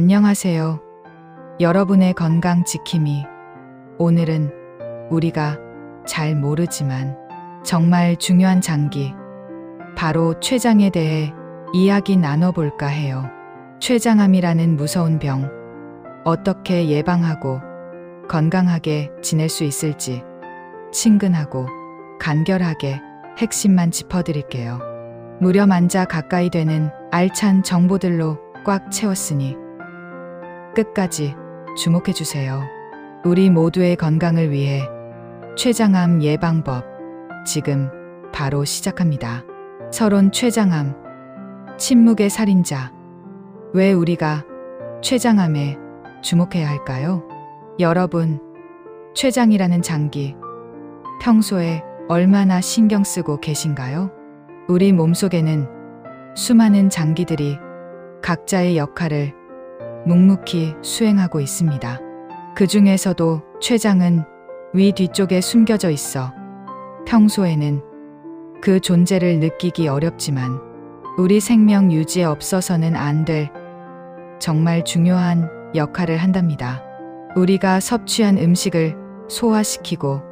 안녕하세요. 여러분의 건강 지킴이. 오늘은 우리가 잘 모르지만 정말 중요한 장기, 바로 췌장에 대해 이야기 나눠볼까 해요. 췌장암이라는 무서운 병, 어떻게 예방하고 건강하게 지낼 수 있을지 친근하고 간결하게 핵심만 짚어드릴게요. 무려 만자 가까이 되는 알찬 정보들로 꽉 채웠으니 끝까지 주목해주세요. 우리 모두의 건강을 위해 췌장암 예방법 지금 바로 시작합니다. 서론 췌장암, 침묵의 살인자. 왜 우리가 췌장암에 주목해야 할까요? 여러분, 췌장이라는 장기, 평소에 얼마나 신경 쓰고 계신가요? 우리 몸속에는 수많은 장기들이 각자의 역할을 묵묵히 수행하고 있습니다. 그 중에서도 췌장은 위 뒤쪽에 숨겨져 있어 평소에는 그 존재를 느끼기 어렵지만 우리 생명 유지에 없어서는 안 될 정말 중요한 역할을 한답니다. 우리가 섭취한 음식을 소화시키고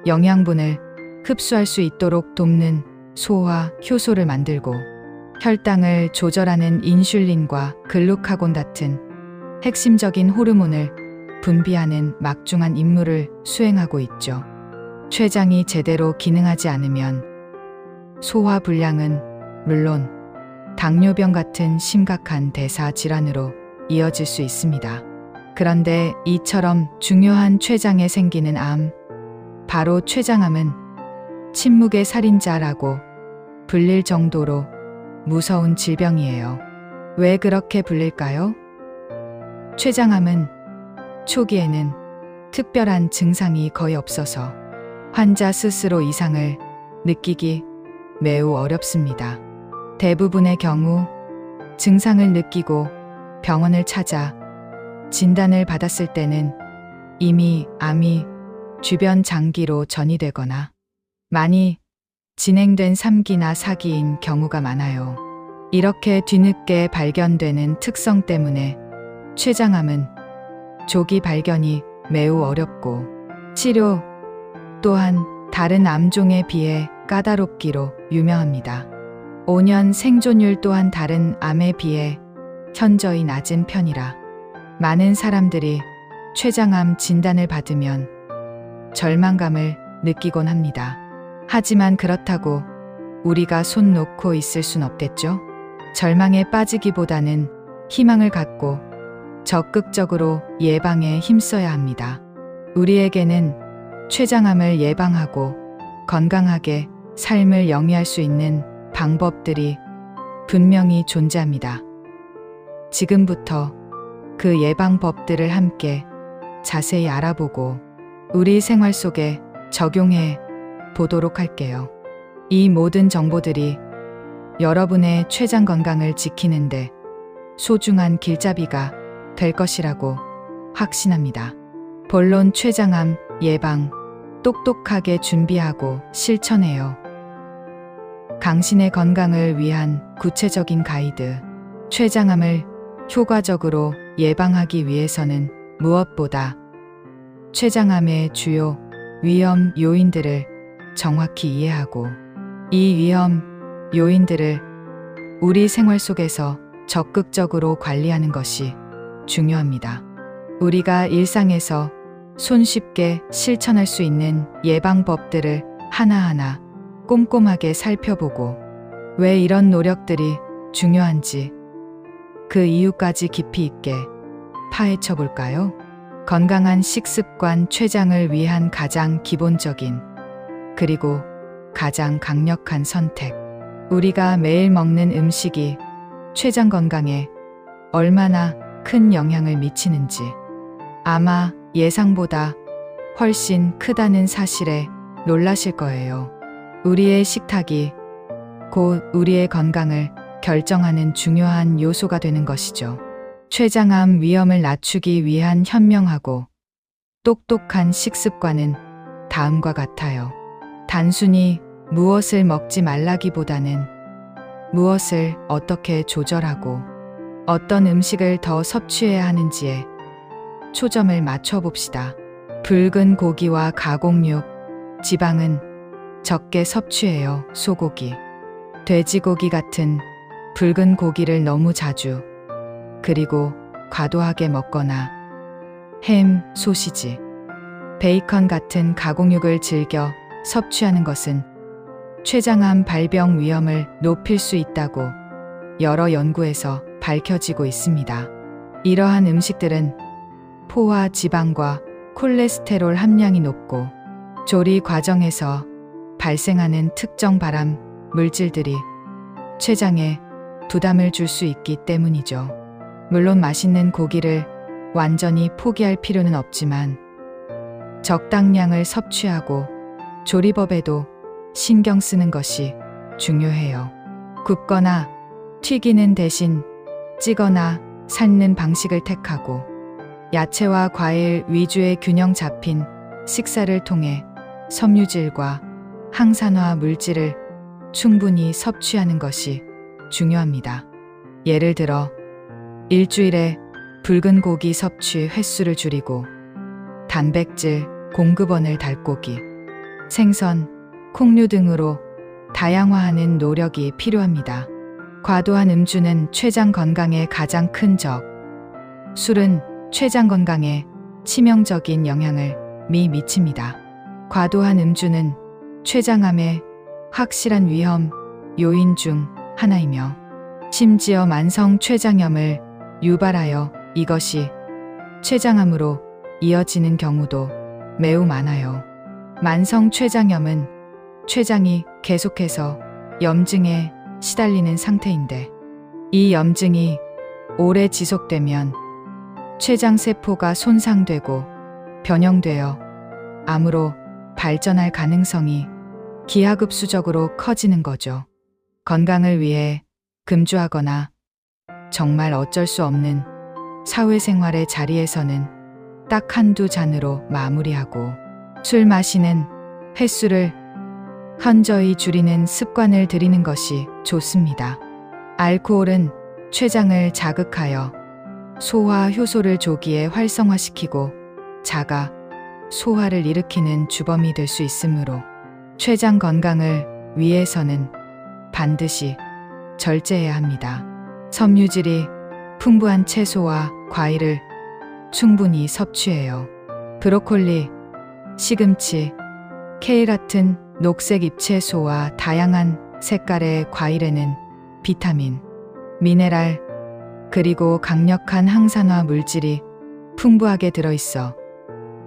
영양분을 흡수할 수 있도록 돕는 소화 효소를 만들고 혈당을 조절하는 인슐린과 글루카곤 같은 핵심적인 호르몬을 분비하는 막중한 임무를 수행하고 있죠. 췌장이 제대로 기능하지 않으면 소화 불량은 물론 당뇨병 같은 심각한 대사 질환으로 이어질 수 있습니다. 그런데 이처럼 중요한 췌장에 생기는 암, 바로 췌장암은 침묵의 살인자라고 불릴 정도로 무서운 질병이에요. 왜 그렇게 불릴까요? 췌장암은 초기에는 특별한 증상이 거의 없어서 환자 스스로 이상을 느끼기 매우 어렵습니다. 대부분의 경우 증상을 느끼고 병원을 찾아 진단을 받았을 때는 이미 암이 주변 장기로 전이되거나 많이 진행된 3기나 4기인 경우가 많아요. 이렇게 뒤늦게 발견되는 특성 때문에 췌장암은 조기 발견이 매우 어렵고 치료 또한 다른 암종에 비해 까다롭기로 유명합니다. 5년 생존율 또한 다른 암에 비해 현저히 낮은 편이라 많은 사람들이 췌장암 진단을 받으면 절망감을 느끼곤 합니다. 하지만 그렇다고 우리가 손 놓고 있을 순 없겠죠? 절망에 빠지기보다는 희망을 갖고 적극적으로 예방에 힘써야 합니다. 우리에게는 췌장암을 예방하고 건강하게 삶을 영위할 수 있는 방법들이 분명히 존재합니다. 지금부터 그 예방법들을 함께 자세히 알아보고 우리 생활 속에 적용해 보도록 할게요. 이 모든 정보들이 여러분의 췌장 건강을 지키는데 소중한 길잡이가 될 것이라고 확신합니다. 본론 췌장암 예방 똑똑하게 준비하고 실천해요. 당신의 건강을 위한 구체적인 가이드. 췌장암을 효과적으로 예방하기 위해서는 무엇보다 췌장암의 주요 위험 요인들을 정확히 이해하고 이 위험 요인들을 우리 생활 속에서 적극적으로 관리하는 것이 중요합니다. 우리가 일상에서 손쉽게 실천할 수 있는 예방법들을 하나하나 꼼꼼하게 살펴보고 왜 이런 노력들이 중요한지 그 이유까지 깊이 있게 파헤쳐 볼까요? 건강한 식습관. 췌장을 위한 가장 기본적인 그리고 가장 강력한 선택. 우리가 매일 먹는 음식이 췌장 건강에 얼마나 큰 영향을 미치는지 아마 예상보다 훨씬 크다는 사실에 놀라실 거예요. 우리의 식탁이 곧 우리의 건강을 결정하는 중요한 요소가 되는 것이죠. 췌장암 위험을 낮추기 위한 현명하고 똑똑한 식습관은 다음과 같아요. 단순히 무엇을 먹지 말라기보다는 무엇을 어떻게 조절하고 어떤 음식을 더 섭취해야 하는지에 초점을 맞춰 봅시다. 붉은 고기와 가공육, 지방은 적게 섭취해요. 소고기, 돼지고기 같은 붉은 고기를 너무 자주, 그리고 과도하게 먹거나 햄, 소시지, 베이컨 같은 가공육을 즐겨 섭취하는 것은 췌장암 발병 위험을 높일 수 있다고 여러 연구에서 밝혀지고 있습니다. 이러한 음식들은 포화 지방과 콜레스테롤 함량이 높고 조리 과정에서 발생하는 특정 발암 물질들이 췌장에 부담을 줄 수 있기 때문이죠. 물론 맛있는 고기를 완전히 포기할 필요는 없지만 적당량을 섭취하고 조리법에도 신경 쓰는 것이 중요해요. 굽거나 튀기는 대신 찌거나 삶는 방식을 택하고 야채와 과일 위주의 균형 잡힌 식사를 통해 섬유질과 항산화 물질을 충분히 섭취하는 것이 중요합니다. 예를 들어 일주일에 붉은 고기 섭취 횟수를 줄이고 단백질 공급원을 닭고기, 생선, 콩류 등으로 다양화하는 노력이 필요합니다. 과도한 음주는 췌장 건강에 가장 큰 적, 술은 췌장 건강에 치명적인 영향을 미칩니다. 과도한 음주는 췌장암의 확실한 위험 요인 중 하나이며 심지어 만성 췌장염을 유발하여 이것이 췌장암으로 이어지는 경우도 매우 많아요. 만성 췌장염은 췌장이 계속해서 염증에 시달리는 상태인데 이 염증이 오래 지속되면 췌장세포가 손상되고 변형되어 암으로 발전할 가능성이 기하급수적으로 커지는 거죠. 건강을 위해 금주하거나 정말 어쩔 수 없는 사회생활의 자리에서는 딱 한두 잔으로 마무리하고 술 마시는 횟수를 현저히 줄이는 습관을 들이는 것이 좋습니다. 알코올은 췌장을 자극하여 소화 효소를 조기에 활성화시키고 자가 소화를 일으키는 주범이 될 수 있으므로 췌장 건강을 위해서는 반드시 절제해야 합니다. 섬유질이 풍부한 채소와 과일을 충분히 섭취해요. 브로콜리, 시금치, 케일 같은 녹색 잎채소와 다양한 색깔의 과일에는 비타민, 미네랄, 그리고 강력한 항산화 물질이 풍부하게 들어있어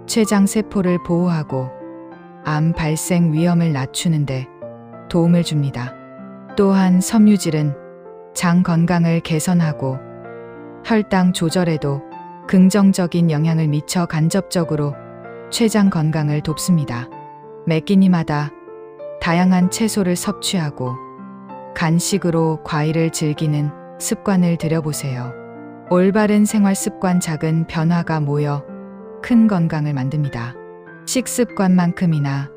췌장 세포를 보호하고 암 발생 위험을 낮추는데 도움을 줍니다. 또한 섬유질은 장 건강을 개선하고 혈당 조절에도 긍정적인 영향을 미쳐 간접적으로 췌장 건강을 돕습니다. 매 끼니마다 다양한 채소를 섭취하고 간식으로 과일을 즐기는 습관을 들여보세요. 올바른 생활 습관 작은 변화가 모여 큰 건강을 만듭니다. 식습관만큼이나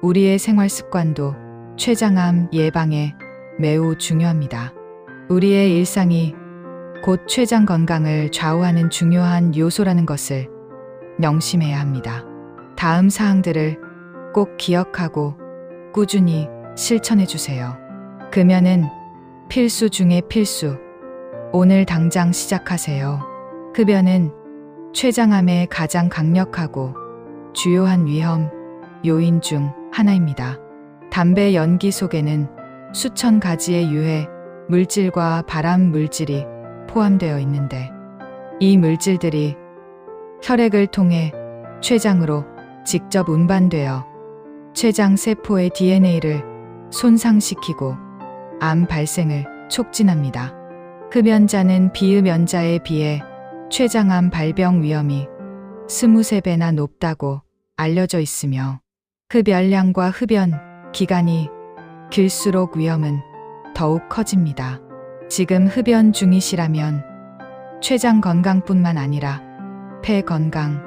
우리의 생활 습관도 췌장암 예방에 매우 중요합니다. 우리의 일상이 곧 췌장 건강을 좌우하는 중요한 요소라는 것을 명심해야 합니다. 다음 사항들을 꼭 기억하고 꾸준히 실천해 주세요. 금연은 필수 중의 필수. 오늘 당장 시작하세요. 흡연은 췌장암의 가장 강력하고 주요한 위험 요인 중 하나입니다. 담배 연기 속에는 수천 가지의 유해 물질과 발암 물질이 포함되어 있는데 이 물질들이 혈액을 통해 췌장으로 직접 운반되어 췌장 세포의 DNA를 손상시키고 암 발생을 촉진합니다. 흡연자는 비흡연자에 비해 췌장암 발병 위험이 23배나 높다고 알려져 있으며 흡연량과 흡연 기간이 길수록 위험은 더욱 커집니다. 지금 흡연 중이시라면 췌장 건강뿐만 아니라 폐 건강,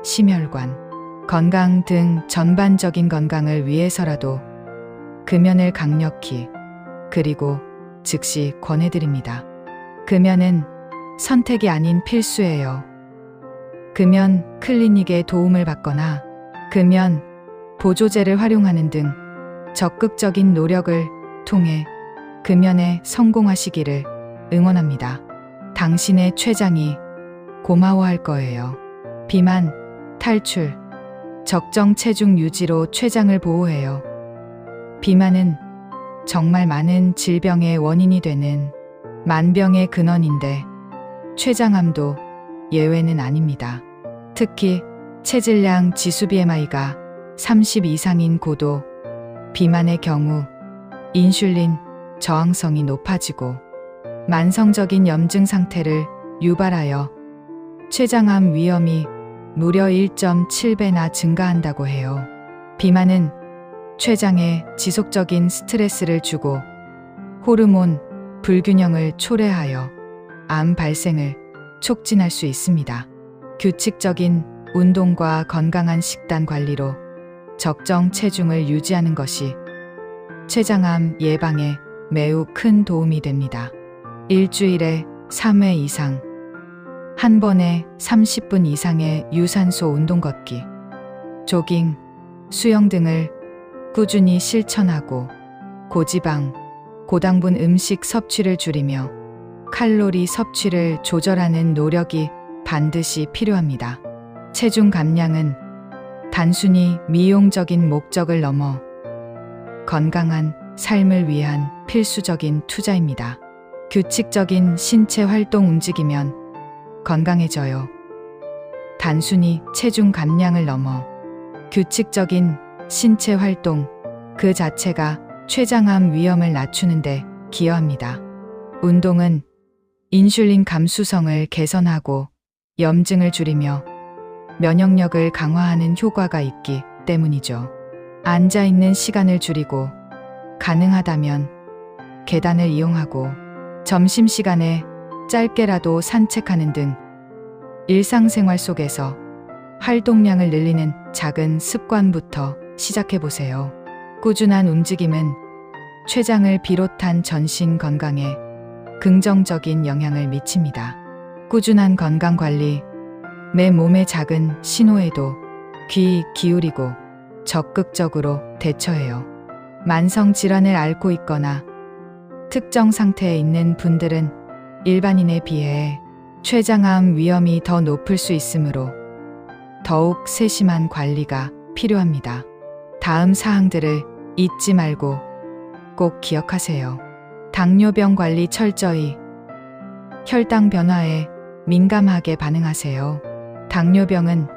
심혈관 건강 등 전반적인 건강을 위해서라도 금연을 강력히 그리고 즉시 권해드립니다. 금연은 선택이 아닌 필수예요. 금연 클리닉의 도움을 받거나 금연 보조제를 활용하는 등 적극적인 노력을 통해 금연에 성공하시기를 응원합니다. 당신의 췌장이 고마워할 거예요. 비만, 탈출, 적정 체중 유지로 췌장을 보호해요. 비만은 정말 많은 질병의 원인이 되는 만병의 근원인데 췌장암도 예외는 아닙니다. 특히 체질량 지수 BMI가 30 이상인 고도 비만의 경우 인슐린 저항성이 높아지고 만성적인 염증 상태를 유발하여 췌장암 위험이 무려 1.7배나 증가한다고 해요. 비만은 췌장에 지속적인 스트레스를 주고 호르몬 불균형을 초래하여 암 발생을 촉진할 수 있습니다. 규칙적인 운동과 건강한 식단 관리로 적정 체중을 유지하는 것이 췌장암 예방에 매우 큰 도움이 됩니다. 일주일에 3회 이상, 한 번에 30분 이상의 유산소 운동 걷기, 조깅, 수영 등을 꾸준히 실천하고 고지방, 고당분 음식 섭취를 줄이며 칼로리 섭취를 조절하는 노력이 반드시 필요합니다. 체중 감량은 단순히 미용적인 목적을 넘어 건강한 삶을 위한 필수적인 투자입니다. 규칙적인 신체 활동 움직이면 건강해져요. 단순히 체중 감량을 넘어 규칙적인 신체 활동 그 자체가 췌장암 위험을 낮추는데 기여합니다. 운동은 인슐린 감수성을 개선하고 염증을 줄이며 면역력을 강화하는 효과가 있기 때문이죠. 앉아있는 시간을 줄이고 가능하다면 계단을 이용하고 점심시간에 짧게라도 산책하는 등 일상생활 속에서 활동량을 늘리는 작은 습관부터 시작해보세요. 꾸준한 움직임은 췌장을 비롯한 전신 건강에 긍정적인 영향을 미칩니다. 꾸준한 건강관리, 내 몸의 작은 신호에도 귀 기울이고 적극적으로 대처해요. 만성 질환을 앓고 있거나 특정 상태에 있는 분들은 일반인에 비해 췌장암 위험이 더 높을 수 있으므로 더욱 세심한 관리가 필요합니다. 다음 사항들을 잊지 말고 꼭 기억하세요. 당뇨병 관리 철저히. 혈당 변화에 민감하게 반응하세요. 당뇨병은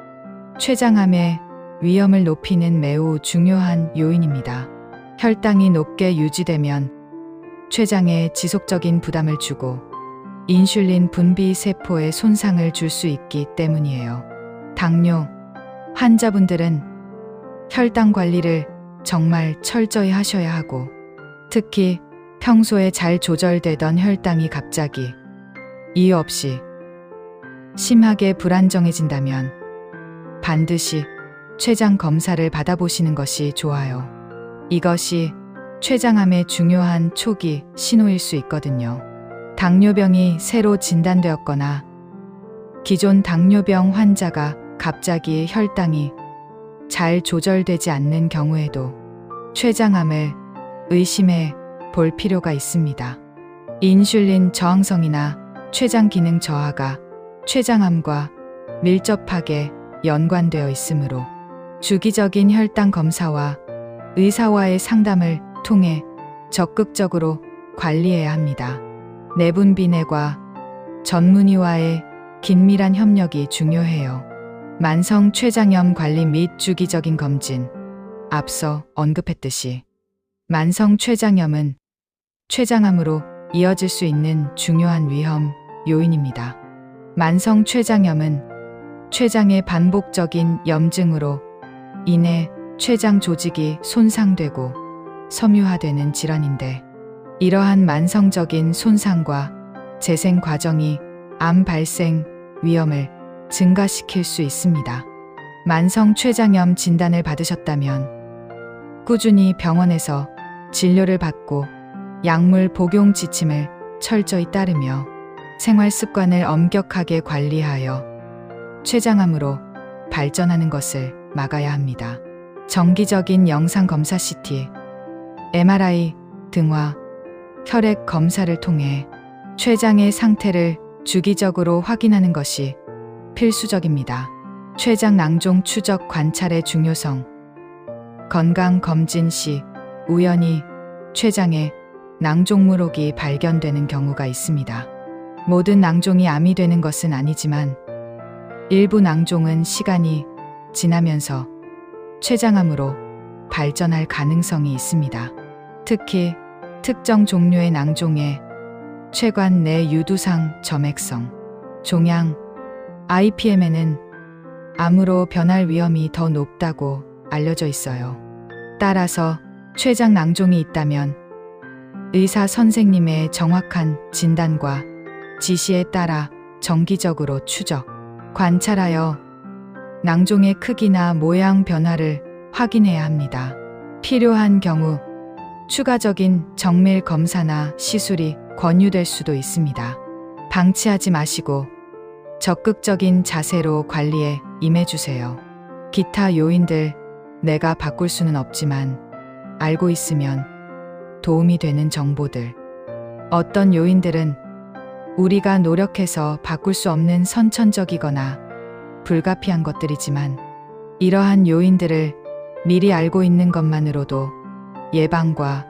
췌장암의 위험을 높이는 매우 중요한 요인입니다. 혈당이 높게 유지되면 췌장에 지속적인 부담을 주고 인슐린 분비 세포에 손상을 줄 수 있기 때문이에요. 당뇨 환자분들은 혈당 관리를 정말 철저히 하셔야 하고, 특히 평소에 잘 조절되던 혈당이 갑자기 이유 없이 심하게 불안정해진다면 반드시 췌장 검사를 받아보시는 것이 좋아요. 이것이 췌장암의 중요한 초기 신호일 수 있거든요. 당뇨병이 새로 진단되었거나 기존 당뇨병 환자가 갑자기 혈당이 잘 조절되지 않는 경우에도 췌장암을 의심해 볼 필요가 있습니다. 인슐린 저항성이나 췌장 기능 저하가 췌장암과 밀접하게 연관되어 있으므로 주기적인 혈당 검사와 의사와의 상담을 통해 적극적으로 관리해야 합니다. 내분비내과 전문의와의 긴밀한 협력이 중요해요. 만성 췌장염 관리 및 주기적인 검진. 앞서 언급했듯이 만성 췌장염은 췌장암으로 이어질 수 있는 중요한 위험 요인입니다. 만성 췌장염은 췌장의 반복적인 염증으로 인해 췌장 조직이 손상되고 섬유화되는 질환인데, 이러한 만성적인 손상과 재생 과정이 암 발생 위험을 증가시킬 수 있습니다. 만성 췌장염 진단을 받으셨다면 꾸준히 병원에서 진료를 받고 약물 복용 지침을 철저히 따르며 생활 습관을 엄격하게 관리하여 췌장암으로 발전하는 것을 막아야 합니다. 정기적인 영상 검사 CT, MRI, 등화, 혈액 검사를 통해 췌장의 상태를 주기적으로 확인하는 것이 필수적입니다. 췌장 낭종 추적 관찰의 중요성. 건강 검진 시 우연히 췌장에 낭종물혹이 발견되는 경우가 있습니다. 모든 낭종이 암이 되는 것은 아니지만 일부 낭종은 시간이 지나면서 췌장암으로 발전할 가능성이 있습니다. 특히 특정 종류의 낭종의 췌관 내 유두상 점액성, 종양, IPM에는 암으로 변할 위험이 더 높다고 알려져 있어요. 따라서 췌장 낭종이 있다면 의사 선생님의 정확한 진단과 지시에 따라 정기적으로 추적, 관찰하여 낭종의 크기나 모양 변화를 확인해야 합니다. 필요한 경우 추가적인 정밀 검사나 시술이 권유될 수도 있습니다. 방치하지 마시고 적극적인 자세로 관리에 임해주세요. 기타 요인들 내가 바꿀 수는 없지만 알고 있으면 도움이 되는 정보들. 어떤 요인들은 우리가 노력해서 바꿀 수 없는 선천적이거나 불가피한 것들이지만 이러한 요인들을 미리 알고 있는 것만으로도 예방과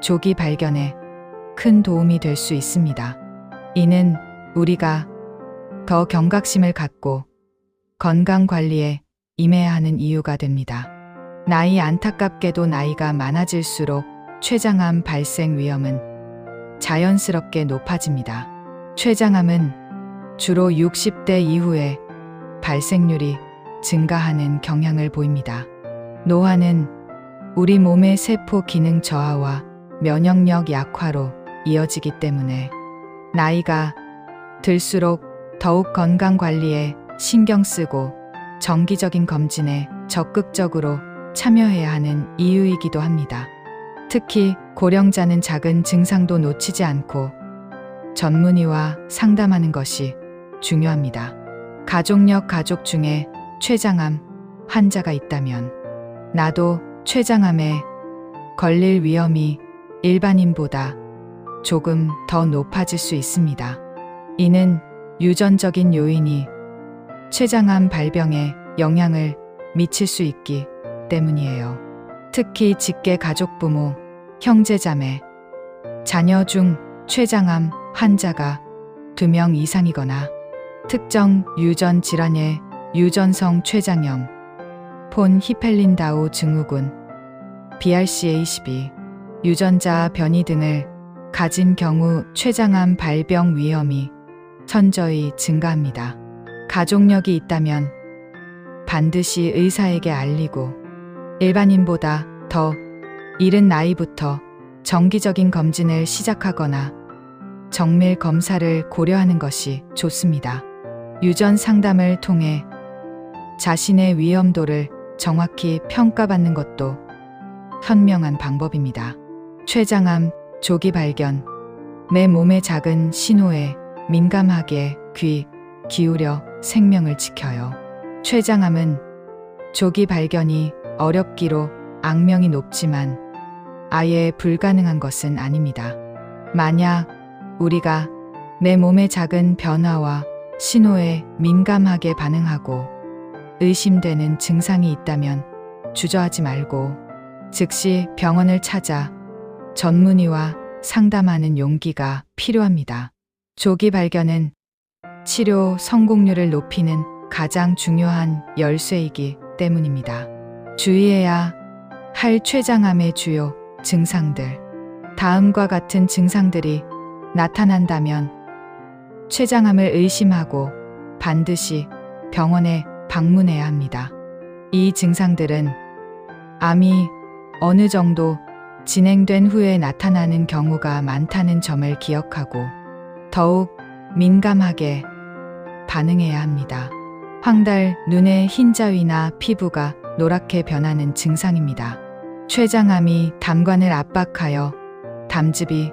조기 발견에 큰 도움이 될 수 있습니다. 이는 우리가 더 경각심을 갖고 건강 관리에 임해야 하는 이유가 됩니다. 안타깝게도 나이가 많아질수록 췌장암 발생 위험은 자연스럽게 높아집니다. 췌장암은 주로 60대 이후에 발생률이 증가하는 경향을 보입니다. 노화는 우리 몸의 세포 기능 저하와 면역력 약화로 이어지기 때문에 나이가 들수록 더욱 건강 관리에 신경 쓰고 정기적인 검진에 적극적으로 참여해야 하는 이유이기도 합니다. 특히 고령자는 작은 증상도 놓치지 않고 전문의와 상담하는 것이 중요합니다. 가족 중에 췌장암 환자가 있다면 나도 췌장암에 걸릴 위험이 일반인보다 조금 더 높아질 수 있습니다. 이는 유전적인 요인이 췌장암 발병에 영향을 미칠 수 있기 때문이에요. 특히 직계 가족 부모, 형제자매, 자녀 중 췌장암 환자가 2명 이상이거나 특정 유전 질환의 유전성 췌장염, 폰 히펠린다우 증후군, BRCA12, 유전자 변이 등을 가진 경우 췌장암 발병 위험이 현저히 증가합니다. 가족력이 있다면 반드시 의사에게 알리고 일반인보다 더 이른 나이부터 정기적인 검진을 시작하거나 정밀 검사를 고려하는 것이 좋습니다. 유전 상담을 통해 자신의 위험도를 정확히 평가받는 것도 현명한 방법입니다. 췌장암 조기 발견. 내 몸의 작은 신호에 민감하게 귀 기울여 생명을 지켜요. 췌장암은 조기 발견이 어렵기로 악명이 높지만 아예 불가능한 것은 아닙니다. 만약 우리가 내 몸의 작은 변화와 신호에 민감하게 반응하고 의심되는 증상이 있다면 주저하지 말고 즉시 병원을 찾아 전문의와 상담하는 용기가 필요합니다. 조기 발견은 치료 성공률을 높이는 가장 중요한 열쇠이기 때문입니다. 주의해야 할 췌장암의 주요 증상들. 다음과 같은 증상들이 나타난다면 췌장암을 의심하고 반드시 병원에 방문해야 합니다. 이 증상들은 암이 어느 정도 진행된 후에 나타나는 경우가 많다는 점을 기억하고 더욱 민감하게 반응해야 합니다. 황달, 눈의 흰자위나 피부가 노랗게 변하는 증상입니다. 췌장암이 담관을 압박하여 담즙이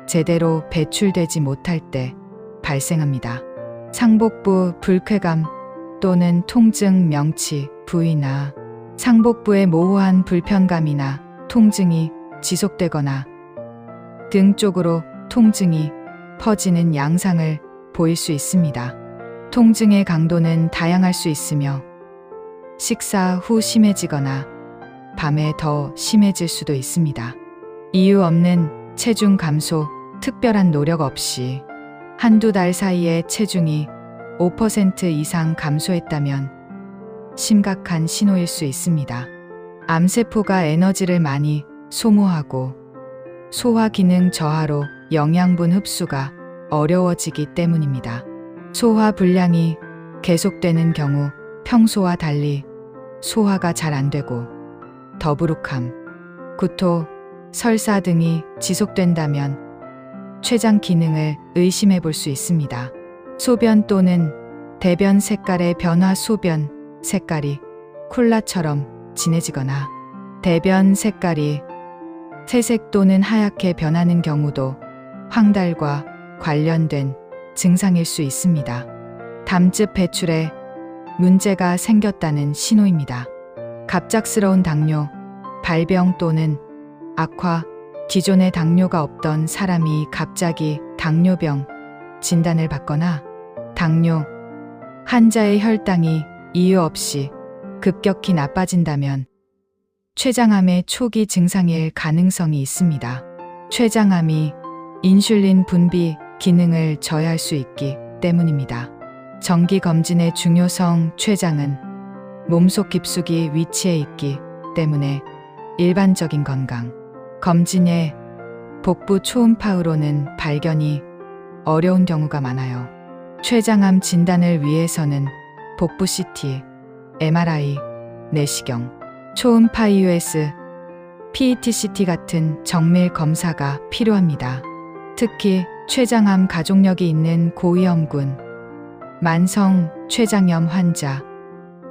제대로 배출되지 못할 때 발생합니다. 상복부 불쾌감 또는 통증 명치, 부위나 상복부의 모호한 불편감이나 통증이 지속되거나 등 쪽으로 통증이 퍼지는 양상을 보일 수 있습니다. 통증의 강도는 다양할 수 있으며 식사 후 심해지거나 밤에 더 심해질 수도 있습니다. 이유 없는 체중 감소, 특별한 노력 없이 한두 달 사이에 체중이 5% 이상 감소했다면 심각한 신호일 수 있습니다. 암세포가 에너지를 많이 소모하고 소화 기능 저하로 영양분 흡수가 어려워지기 때문입니다. 소화 불량이 계속되는 경우 평소와 달리 소화가 잘 안 되고 더부룩함, 구토, 설사 등이 지속된다면 췌장 기능을 의심해 볼 수 있습니다. 소변 또는 대변 색깔의 변화, 소변 색깔이 콜라처럼 진해지거나 대변 색깔이 회색 또는 하얗게 변하는 경우도 황달과 관련된 증상일 수 있습니다. 담즙 배출에 문제가 생겼다는 신호입니다. 갑작스러운 당뇨, 발병 또는 악화, 기존에 당뇨가 없던 사람이 갑자기 당뇨병 진단을 받거나 당뇨 환자의 혈당이 이유 없이 급격히 나빠진다면 췌장암의 초기 증상일 가능성이 있습니다. 췌장암이 인슐린 분비 기능을 저해할 수 있기 때문입니다. 정기 검진의 중요성, 췌장은 몸속 깊숙이 위치해 있기 때문에 일반적인 건강 검진의 복부 초음파로는 발견이 어려운 경우가 많아요. 췌장암 진단을 위해서는 복부 CT, MRI, 내시경, 초음파 EUS, PET-CT 같은 정밀 검사가 필요합니다. 특히 췌장암 가족력이 있는 고위험군, 만성 췌장염 환자,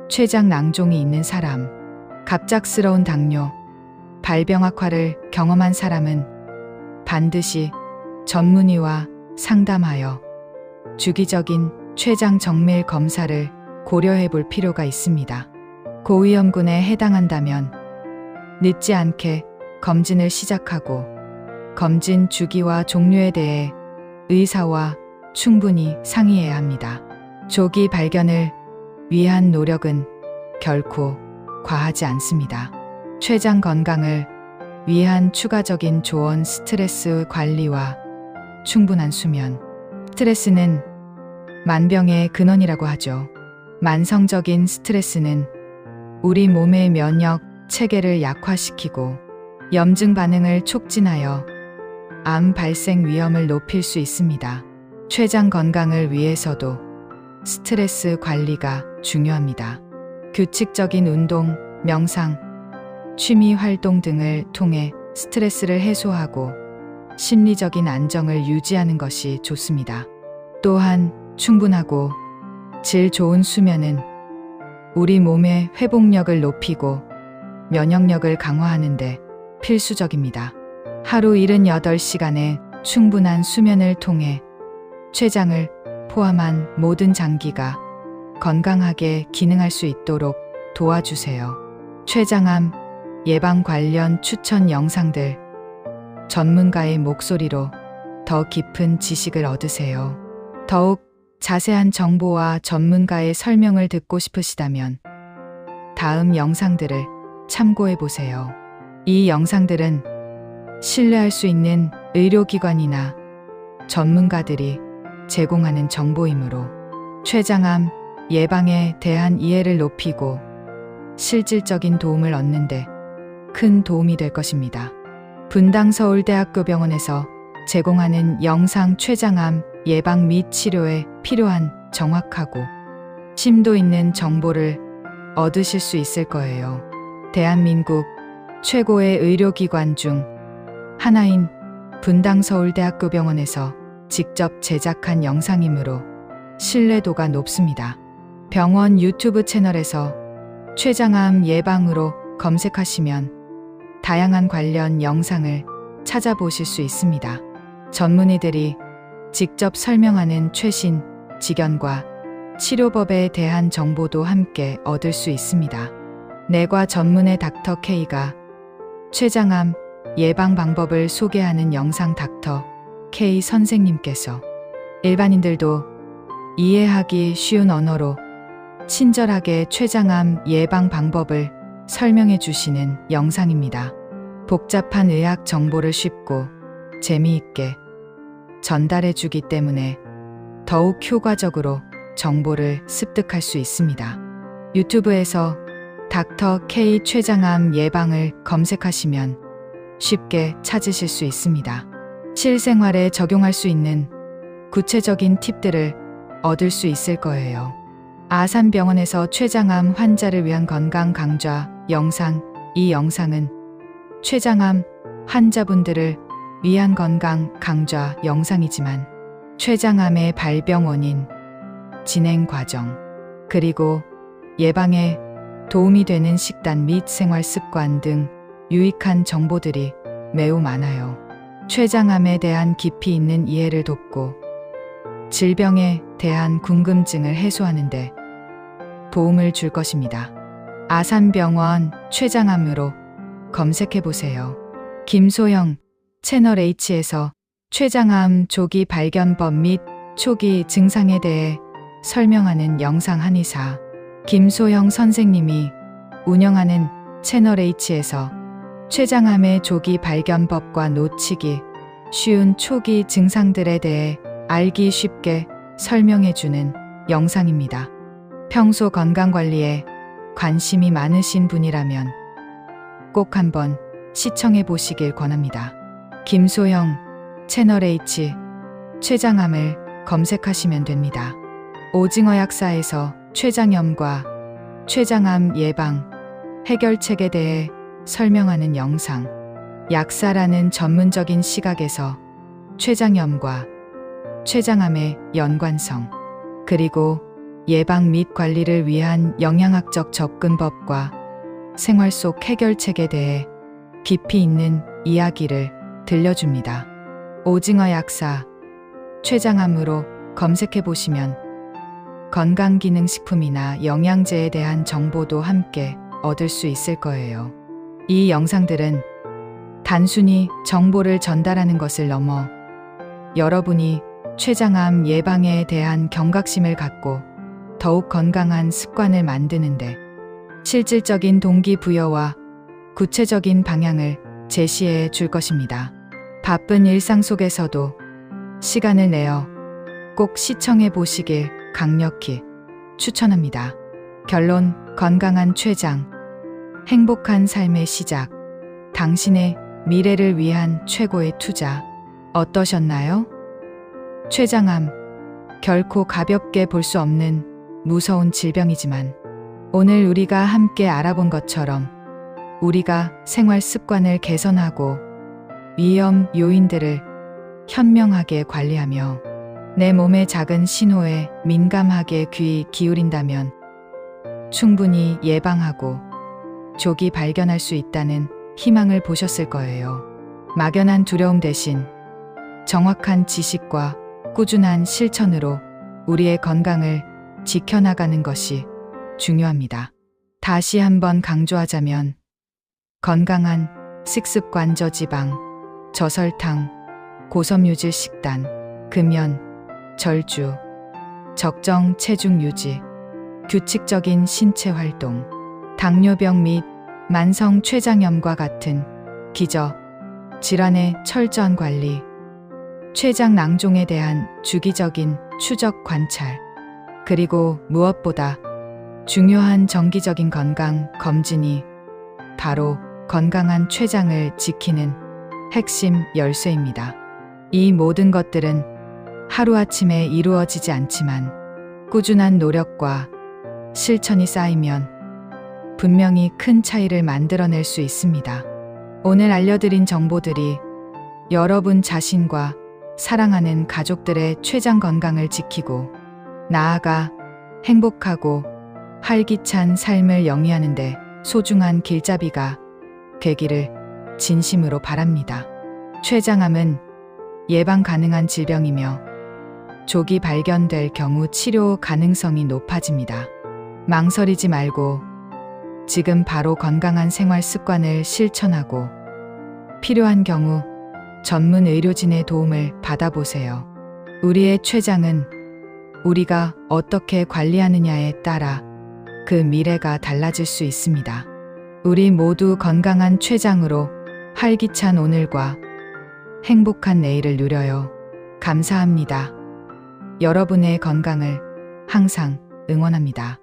췌장 낭종이 있는 사람, 갑작스러운 당뇨, 발병 악화를 경험한 사람은 반드시 전문의와 상담하여 주기적인 췌장 정밀 검사를 고려해 볼 필요가 있습니다. 고위험군에 해당한다면 늦지 않게 검진을 시작하고 검진 주기와 종류에 대해 의사와 충분히 상의해야 합니다. 조기 발견을 위한 노력은 결코 과하지 않습니다. 췌장 건강을 위한 추가적인 조언, 스트레스 관리와 충분한 수면. 스트레스는 만병의 근원이라고 하죠. 만성적인 스트레스는 우리 몸의 면역 체계를 약화시키고 염증 반응을 촉진하여 암 발생 위험을 높일 수 있습니다. 췌장 건강을 위해서도 스트레스 관리가 중요합니다. 규칙적인 운동, 명상, 취미 활동 등을 통해 스트레스를 해소하고 심리적인 안정을 유지하는 것이 좋습니다. 또한 충분하고 질 좋은 수면은 우리 몸의 회복력을 높이고 면역력을 강화하는 데 필수적입니다. 하루 78시간의 충분한 수면을 통해 췌장을 포함한 모든 장기가 건강하게 기능할 수 있도록 도와주세요. 췌장암 예방 관련 추천 영상들, 전문가의 목소리로 더 깊은 지식을 얻으세요. 더욱 자세한 정보와 전문가의 설명을 듣고 싶으시다면 다음 영상들을 참고해 보세요. 이 영상들은 신뢰할 수 있는 의료기관이나 전문가들이 제공하는 정보이므로 췌장암 예방에 대한 이해를 높이고 실질적인 도움을 얻는데 큰 도움이 될 것입니다. 분당 서울대학교병원에서 제공하는 영상 췌장암 예방 및 치료에 필요한 정확하고 심도 있는 정보를 얻으실 수 있을 거예요. 대한민국 최고의 의료기관 중 하나인 분당 서울대학교병원에서 직접 제작한 영상이므로 신뢰도가 높습니다. 병원 유튜브 채널에서 췌장암 예방으로 검색하시면 다양한 관련 영상을 찾아보실 수 있습니다. 전문의들이 직접 설명하는 최신 직연과 치료법에 대한 정보도 함께 얻을 수 있습니다. 내과 전문의 닥터 K가 췌장암 예방 방법을 소개하는 영상 닥터 K 선생님께서 일반인들도 이해하기 쉬운 언어로 친절하게 췌장암 예방 방법을 설명해 주시는 영상입니다. 복잡한 의학 정보를 쉽고 재미있게 전달해 주기 때문에 더욱 효과적으로 정보를 습득할 수 있습니다. 유튜브에서 닥터 K 췌장암 예방을 검색하시면 쉽게 찾으실 수 있습니다. 실생활에 적용할 수 있는 구체적인 팁들을 얻을 수 있을 거예요. 아산병원에서 췌장암 환자를 위한 건강 강좌 영상. 이 영상은 췌장암 환자분들을 위한 건강 강좌 영상이지만 췌장암의 발병 원인, 진행 과정, 그리고 예방에 도움이 되는 식단 및 생활 습관 등 유익한 정보들이 매우 많아요. 췌장암에 대한 깊이 있는 이해를 돕고 질병에 대한 궁금증을 해소하는 데 도움을 줄 것입니다. 아산병원 췌장암으로 검색해 보세요. 김소영 채널 H에서 췌장암 조기 발견법 및 초기 증상에 대해 설명하는 영상 한의사 김소영 선생님이 운영하는 채널 H에서 췌장암의 조기 발견법과 놓치기 쉬운 초기 증상들에 대해 알기 쉽게 설명해주는 영상입니다. 평소 건강관리에 관심이 많으신 분이라면 꼭 한번 시청해 보시길 권합니다. 김소영 채널 H 췌장암을 검색하시면 됩니다. 오징어 약사에서 췌장염과 췌장암 예방 해결책에 대해 설명하는 영상. 약사라는 전문적인 시각에서 췌장염과 췌장암의 연관성, 그리고 예방 및 관리를 위한 영양학적 접근법과 생활 속 해결책에 대해 깊이 있는 이야기를 들려줍니다. 오징어 약사 췌장암으로 검색해 보시면 건강기능식품이나 영양제에 대한 정보도 함께 얻을 수 있을 거예요. 이 영상들은 단순히 정보를 전달하는 것을 넘어 여러분이 췌장암 예방에 대한 경각심을 갖고 더욱 건강한 습관을 만드는데 실질적인 동기부여와 구체적인 방향을 제시해 줄 것입니다. 바쁜 일상 속에서도 시간을 내어 꼭 시청해 보시길 강력히 추천합니다. 결론, 건강한 췌장, 행복한 삶의 시작, 당신의 미래를 위한 최고의 투자. 어떠셨나요? 췌장암, 결코 가볍게 볼 수 없는 무서운 질병이지만 오늘 우리가 함께 알아본 것처럼 우리가 생활 습관을 개선하고 위험 요인들을 현명하게 관리하며 내 몸의 작은 신호에 민감하게 귀 기울인다면 충분히 예방하고 조기 발견할 수 있다는 희망을 보셨을 거예요. 막연한 두려움 대신 정확한 지식과 꾸준한 실천으로 우리의 건강을 지켜나가는 것이 중요합니다. 다시 한번 강조하자면 건강한 식습관, 저지방, 저설탕, 고섬유질 식단, 금연, 절주, 적정 체중 유지, 규칙적인 신체 활동, 당뇨병 및 만성 췌장염과 같은 기저 질환의 철저한 관리, 췌장 낭종에 대한 주기적인 추적 관찰, 그리고 무엇보다 중요한 정기적인 건강 검진이 바로 건강한 췌장을 지키는 핵심 열쇠입니다. 이 모든 것들은 하루아침에 이루어지지 않지만 꾸준한 노력과 실천이 쌓이면 분명히 큰 차이를 만들어낼 수 있습니다. 오늘 알려드린 정보들이 여러분 자신과 사랑하는 가족들의 췌장 건강을 지키고 나아가 행복하고 활기찬 삶을 영위하는 데 소중한 길잡이가 되기를 진심으로 바랍니다. 췌장암은 예방 가능한 질병이며 조기 발견될 경우 치료 가능성이 높아집니다. 망설이지 말고 지금 바로 건강한 생활 습관을 실천하고 필요한 경우 전문 의료진의 도움을 받아보세요. 우리의 췌장은 우리가 어떻게 관리하느냐에 따라 그 미래가 달라질 수 있습니다. 우리 모두 건강한 췌장으로 활기찬 오늘과 행복한 내일을 누려요. 감사합니다. 여러분의 건강을 항상 응원합니다.